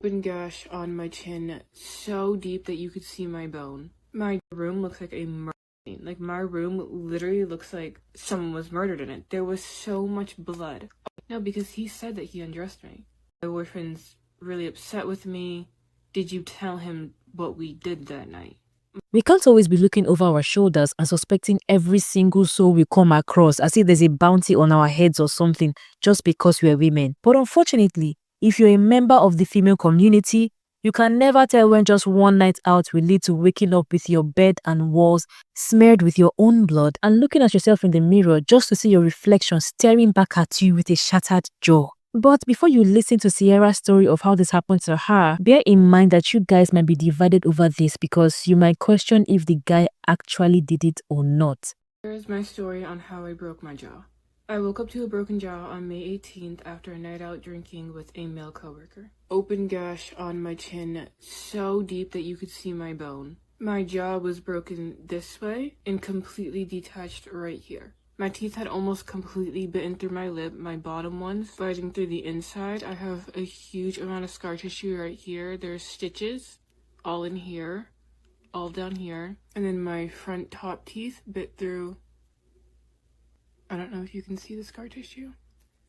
Open gash on my chin so deep that you could see my bone. My room looks like a murder scene. Like, my room literally looks like someone was murdered in it. There was so much blood. No, because he said that he undressed me. My boyfriend's really upset with me. Did you tell him what we did that night? We can't always be looking over our shoulders and suspecting every single soul we come across as if there's a bounty on our heads or something just because we're women. But unfortunately, if you're a member of the female community, you can never tell when just one night out will lead to waking up with your bed and walls smeared with your own blood and looking at yourself in the mirror just to see your reflection staring back at you with a shattered jaw. But before you listen to Sierra's story of how this happened to her, bear in mind that you guys might be divided over this because you might question if the guy actually did it or not. Here's my story on how I broke my jaw. I woke up to a broken jaw on May 18th after a night out drinking with a male coworker. Open gash on my chin so deep that you could see my bone. My jaw was broken this way and completely detached right here. My teeth had almost completely bitten through my lip, my bottom ones biting through the inside. I have a huge amount of scar tissue right here. There's stitches all in here, all down here. And then my front top teeth bit through. I don't know if you can see the scar tissue.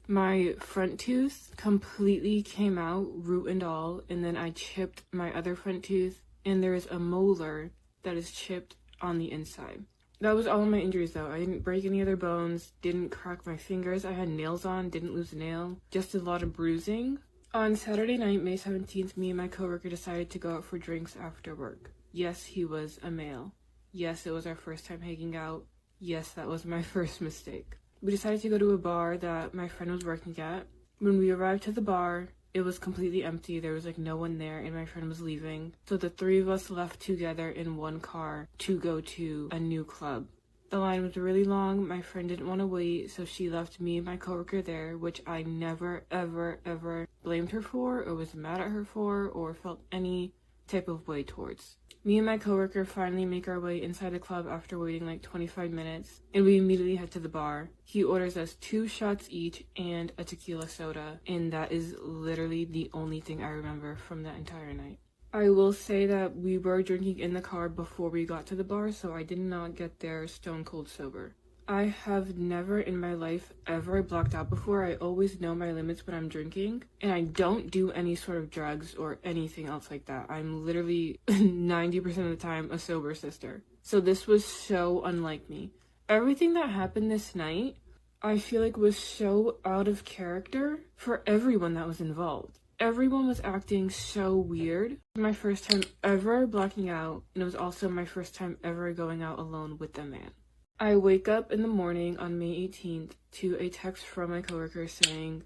My front tooth completely came out, root and all, and then I chipped my other front tooth, and there is a molar that is chipped on the inside. That was all of my injuries though. I didn't break any other bones, didn't crack my fingers, I had nails on, didn't lose a nail, just a lot of bruising. On Saturday night, May 17th, me and my coworker decided to go out for drinks after work. Yes, he was a male. Yes, it was our first time hanging out. Yes, that was my first mistake. We decided to go to a bar that my friend was working at. When we arrived to the bar, it was completely empty. There was like no one there and my friend was leaving. So the three of us left together in one car to go to a new club. The line was really long. My friend didn't want to wait, so she left me and my coworker there, which I never, ever, ever blamed her for or was mad at her for or felt any type of way towards. Me and my coworker finally make our way inside the club after waiting like 25 minutes, and we immediately head to the bar. He orders us 2 shots each and a tequila soda, and that is literally the only thing I remember from that entire night. I will say that we were drinking in the car before we got to the bar, so I did not get there stone cold sober. I have never in my life ever blacked out before. I always know my limits when I'm drinking, and I don't do any sort of drugs or anything else like that. I'm literally 90% of the time a sober sister. So this was so unlike me. Everything that happened this night, I feel like was so out of character for everyone that was involved. Everyone was acting so weird. It was my first time ever blacking out, and it was also my first time ever going out alone with a man. I wake up in the morning on May 18th to a text from my coworker saying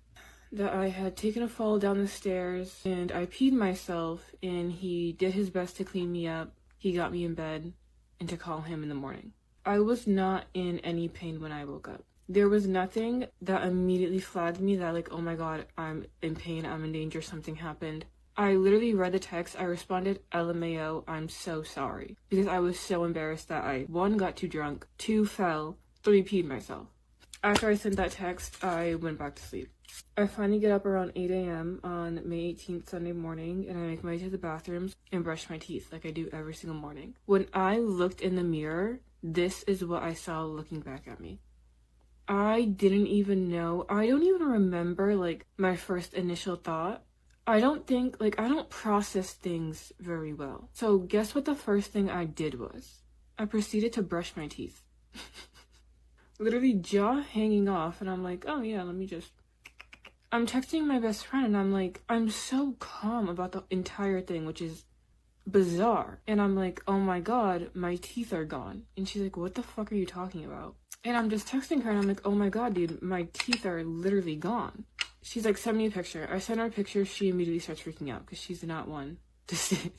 that I had taken a fall down the stairs and I peed myself, and he did his best to clean me up. He got me in bed and to call him in the morning. I was not in any pain when I woke up. There was nothing that immediately flagged me that like, oh my god, I'm in pain, I'm in danger, something happened. I literally read the text, I responded, LMAO, I'm so sorry. Because I was so embarrassed that I, 1, got too drunk, 2, fell, 3, peed myself. After I sent that text, I went back to sleep. I finally get up around 8 a.m. on May 18th, Sunday morning, and I make my way to the bathrooms and brush my teeth like I do every single morning. When I looked in the mirror, this is what I saw looking back at me. I didn't even know, I don't even remember like my first initial thought. I don't process things very well. So guess what the first thing I did was? I proceeded to brush my teeth. Literally jaw hanging off, and I'm like, oh yeah, I'm texting my best friend and I'm like, I'm so calm about the entire thing, which is bizarre. And I'm like, oh my god, my teeth are gone. And she's like, what the fuck are you talking about? And I'm just texting her and I'm like, oh my god, dude, my teeth are literally gone. She's like, send me a picture. I send her a picture. She immediately starts freaking out because she's not one to stay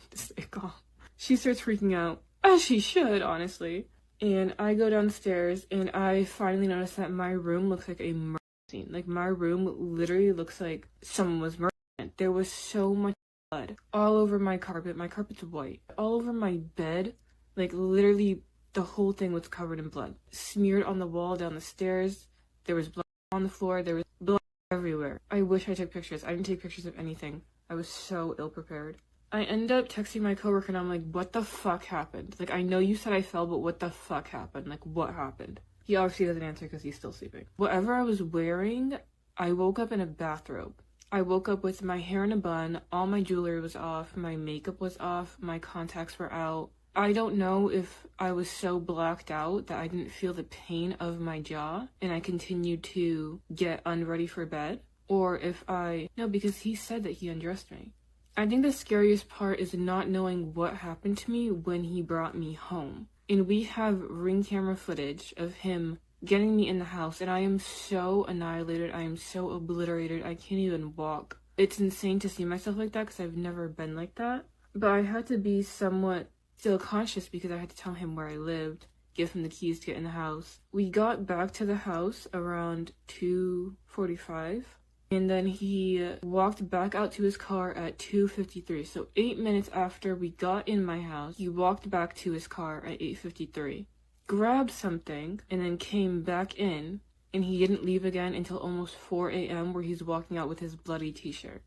calm. She starts freaking out, as she should, honestly. And I go downstairs and I finally notice that my room looks like a murder scene. Like, my room literally looks like someone was murdered. There was so much blood all over my carpet. My carpet's white. All over my bed. Like, literally, the whole thing was covered in blood. Smeared on the wall, down the stairs. There was blood on the floor. There was blood everywhere. I wish I took pictures. I didn't take pictures of anything. I was so ill-prepared. I end up texting my coworker and I'm like, what the fuck happened? Like, I know you said I fell, but what the fuck happened? Like, what happened? He obviously doesn't answer because he's still sleeping. Whatever I was wearing, I woke up in a bathrobe. I woke up with my hair in a bun, all my jewelry was off, my makeup was off, my contacts were out. I don't know if I was so blacked out that I didn't feel the pain of my jaw and I continued to get unready for bed, or if no, because he said that he undressed me. I think the scariest part is not knowing what happened to me when he brought me home. And we have Ring camera footage of him getting me in the house, and I am so annihilated, I am so obliterated, I can't even walk. It's insane to see myself like that because I've never been like that. But I had to be somewhat still conscious because I had to tell him where I lived, give him the keys to get in the house. We got back to the house around 2:45, and then he walked back out to his car at 2:53. So 8 minutes after we got in my house, he walked back to his car at 8:53, grabbed something, and then came back in, and he didn't leave again until almost 4 a.m. where he's walking out with his bloody t-shirt,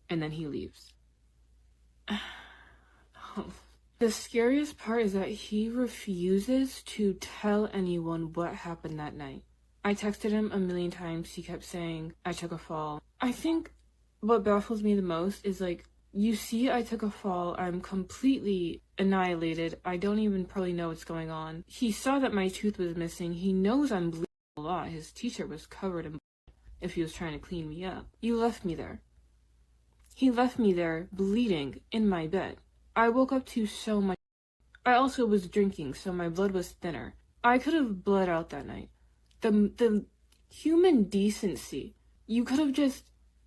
and then he leaves. The scariest part is that he refuses to tell anyone what happened that night. I texted him a million times. He kept saying, I took a fall. I think what baffles me the most is, like, you see I took a fall. I'm completely annihilated. I don't even probably know what's going on. He saw that my tooth was missing. He knows I'm bleeding a lot. His t-shirt was covered in blood if he was trying to clean me up. You left me there. He left me there bleeding in my bed. I woke up to so much. I also was drinking, so my blood was thinner. I could have bled out that night. The human decency. You could have just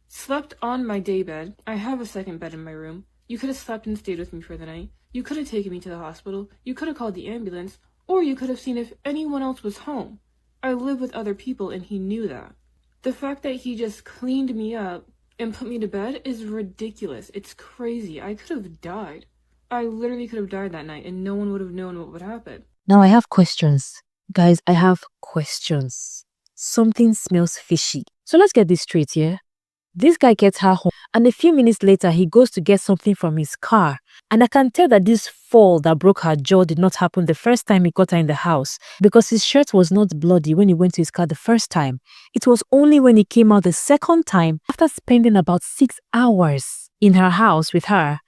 slept on my daybed. I have a second bed in my room. You could have slept and stayed with me for the night. You could have taken me to the hospital. You could have called the ambulance. Or you could have seen if anyone else was home. I live with other people and he knew that. The fact that he just cleaned me up and put me to bed is ridiculous. It's crazy. I could have died. I literally could have died that night and no one would have known what would happen. Now I have questions. Guys, I have questions. Something smells fishy. So let's get this straight here. This guy gets her home and a few minutes later he goes to get something from his car. And I can tell that this fall that broke her jaw did not happen the first time he got her in the house because his shirt was not bloody when he went to his car the first time. It was only when he came out the second time after spending about 6 hours in her house with her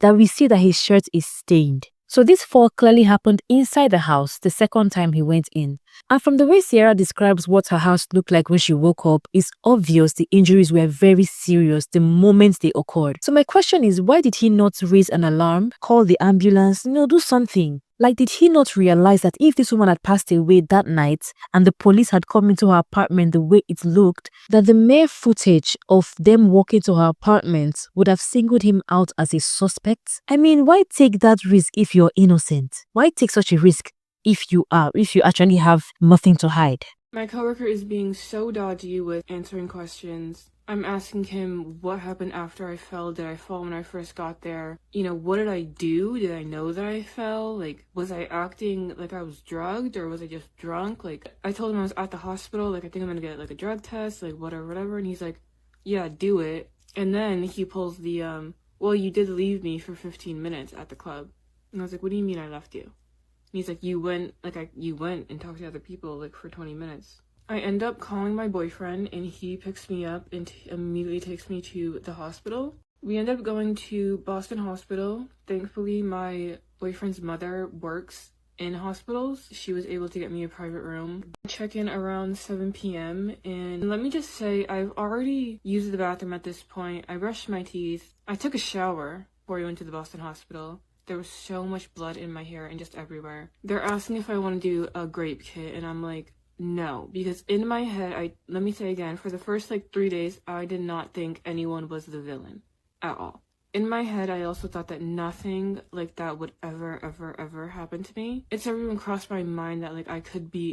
that we see that his shirt is stained. So this fall clearly happened inside the house the second time he went in. And from the way Sierra describes what her house looked like when she woke up, it's obvious the injuries were very serious the moment they occurred. So my question is, why did he not raise an alarm, call the ambulance, do something? Like, did he not realize that if this woman had passed away that night and the police had come into her apartment the way it looked, that the mere footage of them walking to her apartment would have singled him out as a suspect? I mean, why take that risk if you're innocent? Why take such a risk if you actually have nothing to hide? My coworker is being so dodgy with answering questions. I'm asking him what happened after I fell. Did I fall when I first got there? What did I do? Did I know that I fell? Like, was I acting like I was drugged or was I just drunk? Like, I told him I was at the hospital. Like, I think I'm gonna get like a drug test, like whatever. And he's like, yeah, do it. And then he pulls the, well, you did leave me for 15 minutes at the club. And I was like, what do you mean I left you? And he's like, you went and talked to other people like for 20 minutes. I end up calling my boyfriend and he picks me up and immediately takes me to the hospital. We end up going to Boston Hospital. Thankfully, my boyfriend's mother works in hospitals. She was able to get me a private room. I check in around 7 p.m. and let me just say, I've already used the bathroom at this point. I brushed my teeth. I took a shower before we went to the Boston Hospital. There was so much blood in my hair and just everywhere. They're asking if I want to do a grape kit and I'm like, no, because in my head, let me say again, for the first 3 days, I did not think anyone was the villain at all. In my head, I also thought that nothing like that would ever happen to me. It's never even crossed my mind that I could be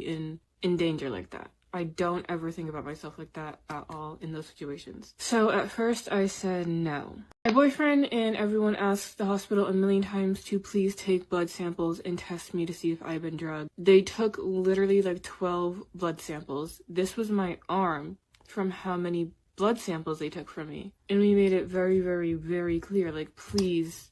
in danger like that. I don't ever think about myself like that at all in those situations. So at first I said no. My boyfriend and everyone asked the hospital a million times to please take blood samples and test me to see if I've been drugged. They took literally 12 blood samples. This was my arm from how many blood samples they took from me. And we made it very, very, very clear, like, please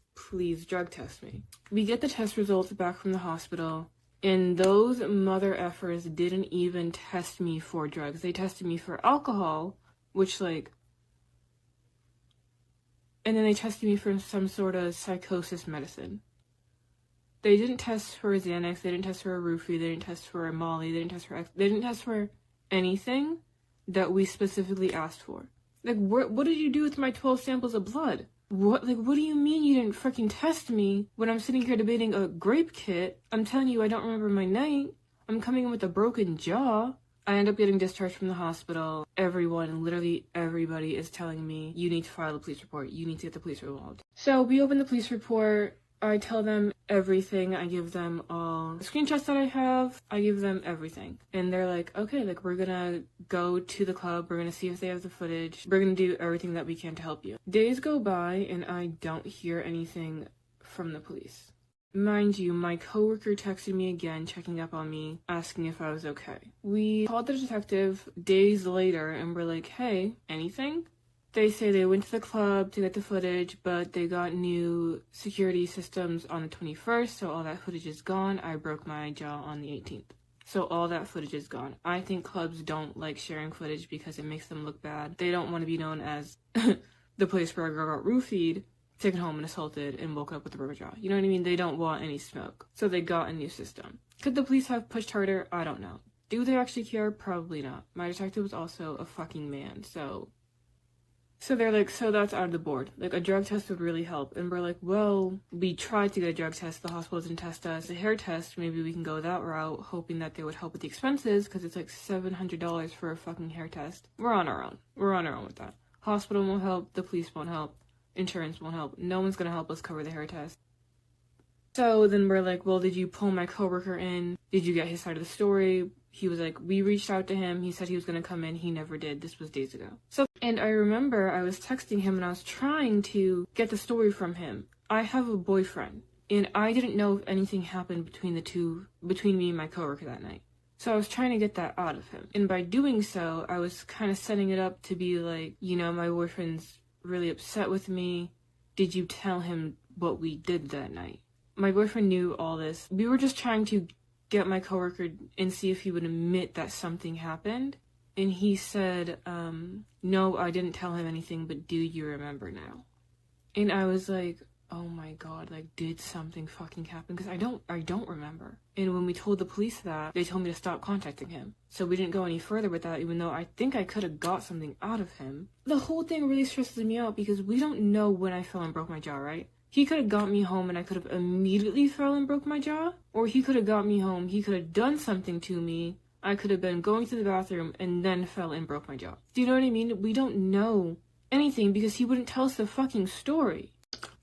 drug test me. We get the test results back from the hospital, and those mother effers didn't even test me for drugs. They tested me for alcohol, which, like, and then they tested me for some sort of psychosis medicine. They didn't test for Xanax, they didn't test for a roofie, they didn't test for a Molly, they didn't test for anything that we specifically asked for. Like, what did you do with my 12 samples of blood? What do you mean you didn't freaking test me when I'm sitting here debating a grape kit? I'm telling you I don't remember my night. I'm coming in with a broken jaw. I end up getting discharged from the hospital. Literally everybody is telling me, you need to file a police report. You need to get the police involved. So we open the police report. I tell them everything. I give them all the screenshots that I have. I give them everything. And they're like, okay, like, we're gonna go to the club. We're gonna see if they have the footage. We're gonna do everything that we can to help you. Days go by and I don't hear anything from the police. Mind you, my coworker texted me again, checking up on me, asking if I was okay. We called the detective days later and we're like, hey, anything? They say they went to the club to get the footage, but they got new security systems on the 21st, so all that footage is gone. I broke my jaw on the 18th. So all that footage is gone. I think clubs don't like sharing footage because it makes them look bad. They don't want to be known as the place where a girl got roofied, taken home and assaulted, and woken up with a broken jaw. You know what I mean? They don't want any smoke. So they got a new system. Could the police have pushed harder? I don't know. Do they actually care? Probably not. My detective was also a fucking man, so they're like, so that's out of the board. Like, a drug test would really help. And we're like, well, we tried to get a drug test. The hospital didn't test us. A hair test, maybe we can go that route, hoping that they would help with the expenses, because it's like $700 for a fucking hair test. We're on our own. We're on our own with that. Hospital won't help. The police won't help. Insurance won't help. No one's gonna help us cover the hair test. So then we're like, well, did you pull my coworker in? Did you get his side of the story? He was like, we reached out to him. He said he was going to come in. He never did. This was days ago. And I remember I was texting him and I was trying to get the story from him. I have a boyfriend and I didn't know if anything happened between me and my coworker that night. So I was trying to get that out of him. And by doing so, I was kind of setting it up to be like, you know, my boyfriend's really upset with me. Did you tell him what we did that night? My boyfriend knew all this. We were just trying to get my coworker and see if he would admit that something happened. And he said, no, I didn't tell him anything, but do you remember now? And I was like, oh my god, like, did something fucking happen? Because I don't remember. And when we told the police that, they told me to stop contacting him. So we didn't go any further with that, even though I think I could have got something out of him. The whole thing really stresses me out because we don't know when I fell and broke my jaw, right? He could have got me home and I could have immediately fell and broke my jaw. Or he could have got me home, he could have done something to me. I could have been going to the bathroom and then fell and broke my jaw. Do you know what I mean? We don't know anything because he wouldn't tell us the fucking story.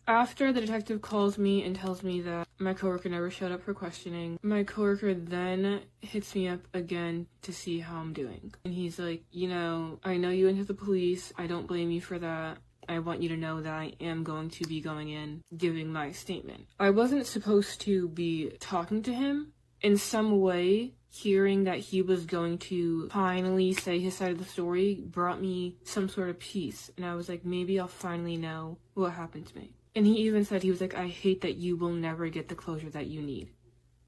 After the detective calls me and tells me that my coworker never showed up for questioning, my coworker then hits me up again to see how I'm doing. And he's like, you know, I know you went to the police. I don't blame you for that. I want you to know that I am going to be going in, giving my statement. I wasn't supposed to be talking to him. In some way, hearing that he was going to finally say his side of the story brought me some sort of peace. And I was like, maybe I'll finally know what happened to me. And he even said, he was like, I hate that you will never get the closure that you need.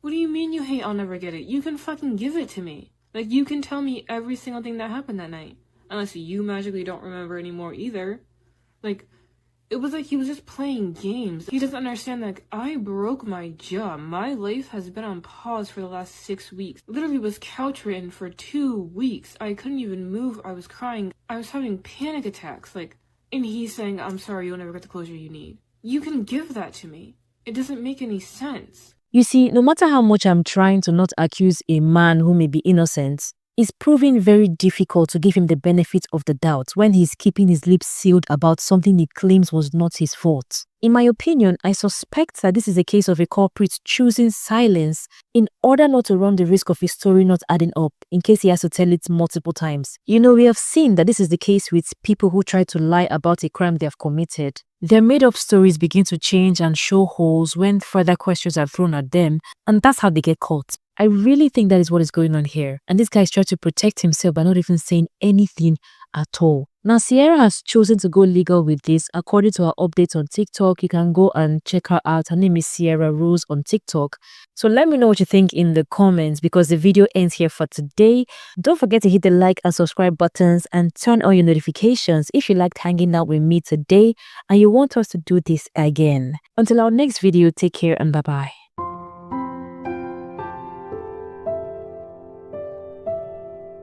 What do you mean you hate I'll never get it? You can fucking give it to me. Like, you can tell me every single thing that happened that night. Unless you magically don't remember anymore either. Like, it was like he was just playing games. He doesn't understand that, like, I broke my jaw. My life has been on pause for the last 6 weeks. Literally was couch ridden for 2 weeks. I couldn't even move. I was crying. I was having panic attacks. Like, and he's saying, I'm sorry, you'll never get the closure you need. You can give that to me. It doesn't make any sense. You see, no matter how much I'm trying to not accuse a man who may be innocent, it's proving very difficult to give him the benefit of the doubt when he's keeping his lips sealed about something he claims was not his fault. In my opinion, I suspect that this is a case of a culprit choosing silence in order not to run the risk of his story not adding up in case he has to tell it multiple times. You know, we have seen that this is the case with people who try to lie about a crime they have committed. Their made-up stories begin to change and show holes when further questions are thrown at them, and that's how they get caught. I really think that is what is going on here, and this guy is trying to protect himself by not even saying anything at all. Now, Sierra has chosen to go legal with this. According to her updates on TikTok, you can go and check her out. Her name is Sierra Rose on TikTok. So let me know what you think in the comments, because the video ends here for today. Don't forget to hit the like and subscribe buttons and turn on your notifications if you liked hanging out with me today and you want us to do this again. Until our next video, take care and bye-bye.